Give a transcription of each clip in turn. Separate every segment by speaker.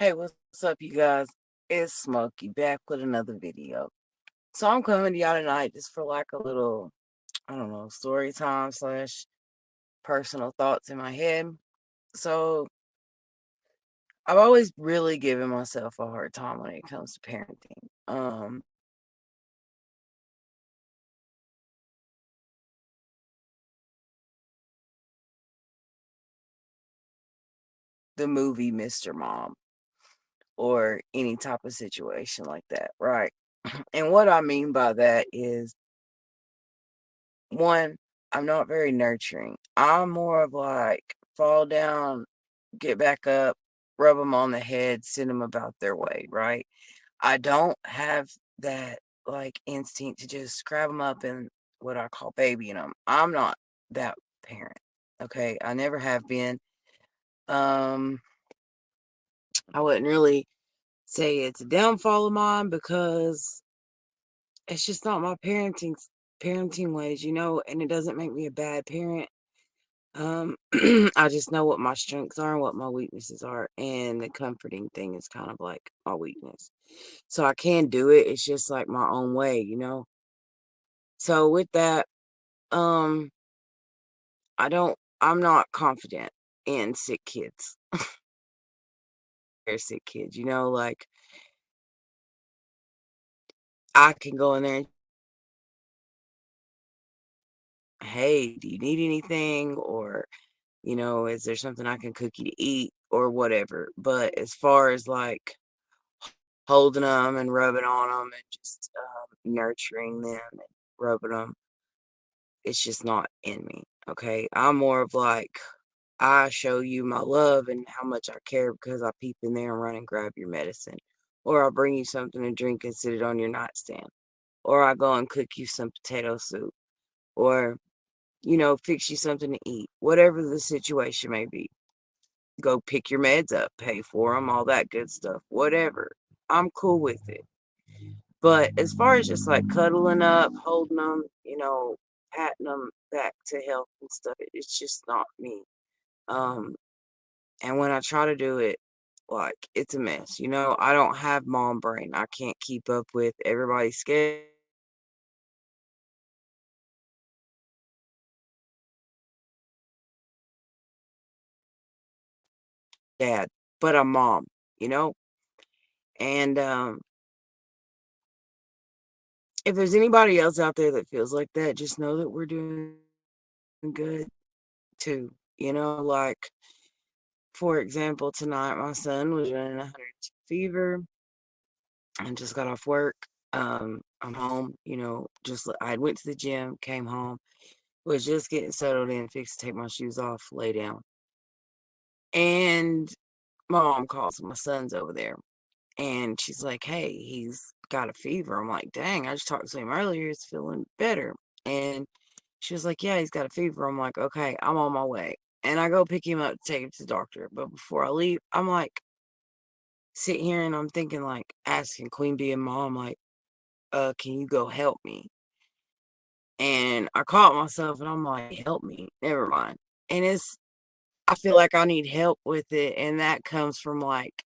Speaker 1: Hey, what's up, you guys? It's Smokey back with another video. So I'm coming to y'all tonight just for like a little, I don't know, story time slash personal thoughts in my head. So I've always really given myself a hard time when it comes to parenting. The movie Mr. Mom or any type of situation like that, right? And what I mean by that is one, I'm not very nurturing. I'm more of like fall down, get back up, rub them on the head, send them about their way, right? I don't have that like instinct to just grab them up and what I call babying them. I'm not that parent. Okay, I never have been. Um, I wouldn't really say it's a downfall of mine because it's just not my parenting ways, and it doesn't make me a bad parent. I just know what my strengths are and what my weaknesses are, and the comforting thing is kind of like my weakness. So I can do it. It's just like my own way. So with that, um, I'm not confident in sick kids. They're sick kids, like I can go in there and, hey, do you need anything? Or, is there something I can cook you to eat or whatever? But as far as like holding them and rubbing on them and just, nurturing them and rubbing them. It's just not in me, okay? I'm more of like, I show you my love and how much I care because I peep in there and run and grab your medicine. Or I'll bring you something to drink and sit it on your nightstand. Or I go and cook you some potato soup. Or, fix you something to eat. Whatever the situation may be. Go pick your meds up, pay for them, all that good stuff. Whatever. I'm cool with it. But as far as just like cuddling up, holding them, patting them back to health and stuff, it's just not me. Um, and when I try to do it, like it's a mess. I don't have mom brain. I can't keep up with everybody's schedule. Dad, but I'm mom, you know? And if there's anybody else out there that feels like that, just know that we're doing good too. Like for example, tonight my son was running 102 fever and just got off work. I'm home, I went to the gym, came home, was just getting settled in, fixed to take my shoes off, lay down. And my mom calls, my son's over there. And she's like, hey, he's got a fever. I'm like, dang, I just talked to him earlier. He's feeling better. And she was like, yeah, he's got a fever. I'm like, okay, I'm on my way. And I go pick him up to take him to the doctor. But before I leave, I'm like, sitting here and I'm thinking, like, asking Queen Bee and Mom, like, can you go help me? And I caught myself and I'm like, help me. Never mind. And I feel like I need help with it. And that comes from like,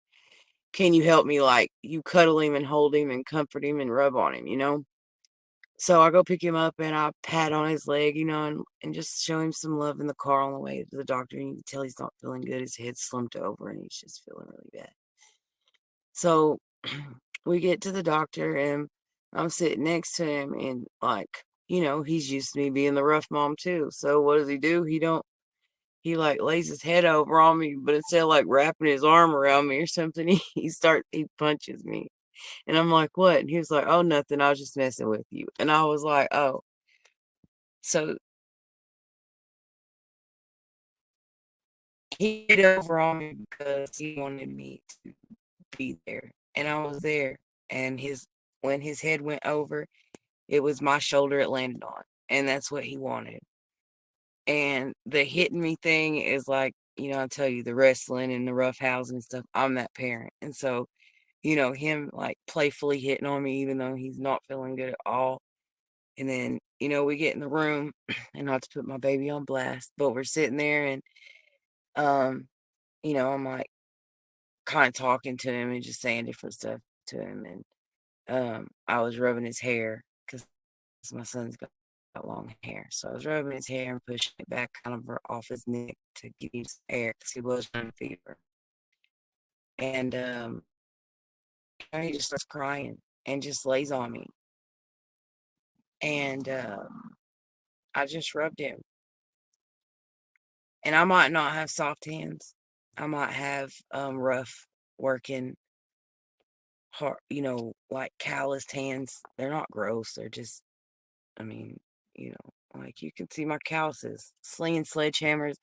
Speaker 1: can you help me? Like, you cuddle him and hold him and comfort him and rub on him? So I go pick him up and I pat on his leg, and just show him some love in the car on the way to the doctor. And you can tell he's not feeling good. His head's slumped over and he's just feeling really bad. So we get to the doctor and I'm sitting next to him and like, he's used to me being the rough mom too. So what does he do? He like lays his head over on me, but instead of like wrapping his arm around me or something, he punches me. And I'm like, what? And he was like, oh, nothing. I was just messing with you. And I was like, oh. So he hit over on me because he wanted me to be there. And I was there. And when his head went over, it was my shoulder it landed on. And that's what he wanted. And the hitting me thing is like, I tell you, the wrestling and the rough housing and stuff, I'm that parent. And so, him like playfully hitting on me, even though he's not feeling good at all. And then, we get in the room and not to put my baby on blast, but we're sitting there and, um, I'm like kinda talking to him and just saying different stuff to him, and, I was rubbing his hair because my son's got long hair, so I was rubbing his hair and pushing it back kind of off his neck to give him some air because he was running fever, and, and he just starts crying and just lays on me, and, I just rubbed him, and I might not have soft hands. I might have, rough working, hard, like calloused hands. They're not gross. They're just, I mean, like you can see my calluses, slinging sledgehammers,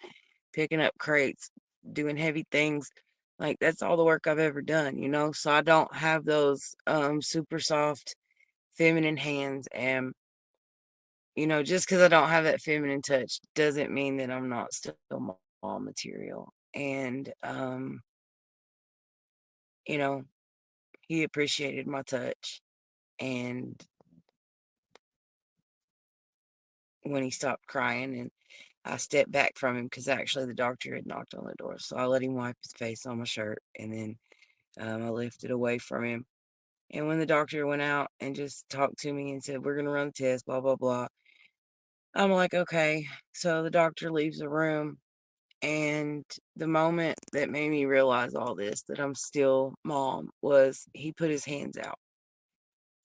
Speaker 1: picking up crates, doing heavy things. Like that's all the work I've ever done. So I don't have those super soft feminine hands, and just because I don't have that feminine touch doesn't mean that I'm not still mom material. And you know, he appreciated my touch, and when he stopped crying, and I stepped back from him because actually the doctor had knocked on the door, so I let him wipe his face on my shirt, and then I lifted away from him. And when the doctor went out and just talked to me and said, "We're gonna run the test," blah blah blah, I'm like, "Okay." So the doctor leaves the room, and the moment that made me realize all this, that I'm still mom, was he put his hands out,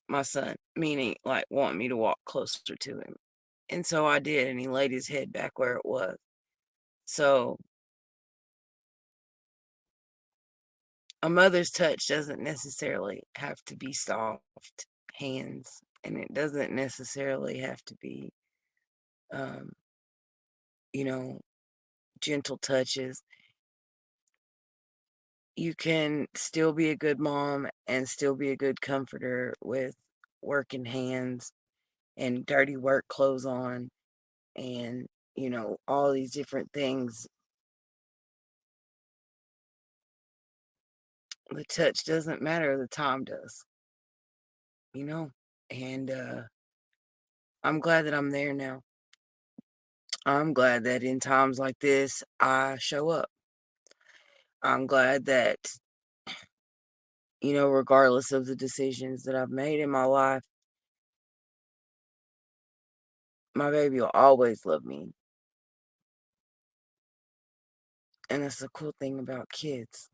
Speaker 1: my son, meaning like wanting me to walk closer to him. And so I did, and he laid his head back where it was. So a mother's touch doesn't necessarily have to be soft hands, and it doesn't necessarily have to be, um, you know, gentle touches. You can still be a good mom and still be a good comforter with working hands and dirty work clothes on, and, all these different things. The touch doesn't matter, the time does, you know? And I'm glad that I'm there now. I'm glad that in times like this, I show up. I'm glad that, regardless of the decisions that I've made in my life, my baby will always love me. And that's the cool thing about kids.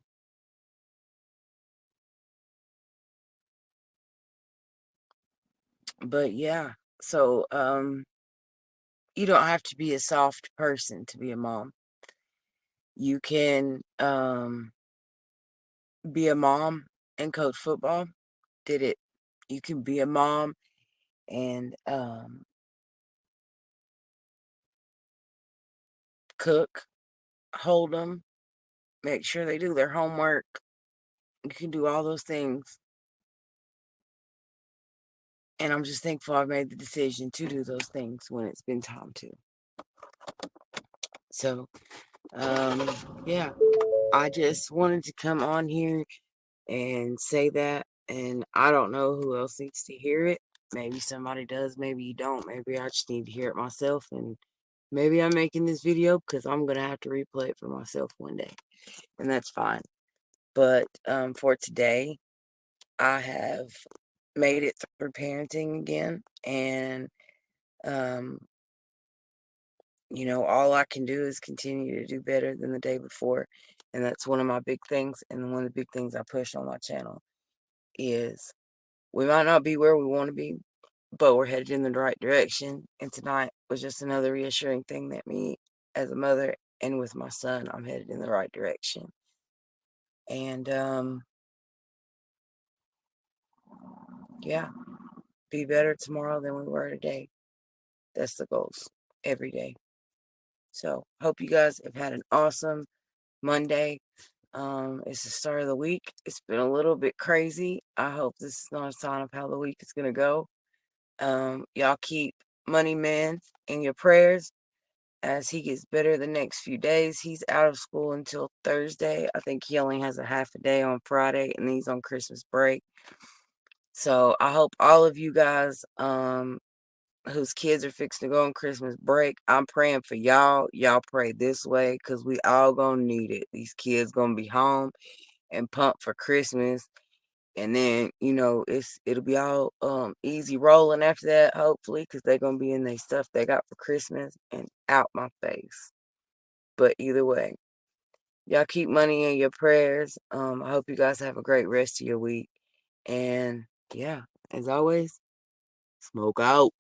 Speaker 1: But yeah, so you don't have to be a soft person to be a mom. You can be a mom and coach football. Did it. You can be a mom and cook, hold them, make sure they do their homework. You can do all those things. And I'm just thankful I made the decision to do those things when it's been time to. So, um, yeah, I just wanted to come on here and say that. And I don't know who else needs to hear it. Maybe somebody does, maybe you don't. Maybe I just need to hear it myself. And maybe I'm making this video because I'm going to have to replay it for myself one day. And that's fine. But for today, I have made it through parenting again. And, um, all I can do is continue to do better than the day before. And that's one of my big things. And one of the big things I push on my channel is we might not be where we want to be, but we're headed in the right direction. And tonight was just another reassuring thing that me as a mother and with my son, I'm headed in the right direction. And yeah, be better tomorrow than we were today. That's the goals every day. So hope you guys have had an awesome Monday. It's the start of the week. It's been a little bit crazy. I hope this is not a sign of how the week is gonna go. Y'all keep Money Man in your prayers as he gets better the next few days. He's out of school until Thursday. I think he only has a half a day on Friday, and he's on Christmas break. So I hope all of you guys whose kids are fixing to go on Christmas break, I'm praying for y'all. Y'all pray this way because we all gonna need it. These kids gonna be home. and pumped for Christmas. And then, it'll be all easy rolling after that, hopefully, because they're gonna be in their stuff they got for Christmas and out my face. But either way, y'all keep money in your prayers. I hope you guys have a great rest of your week. And yeah, as always, smoke out.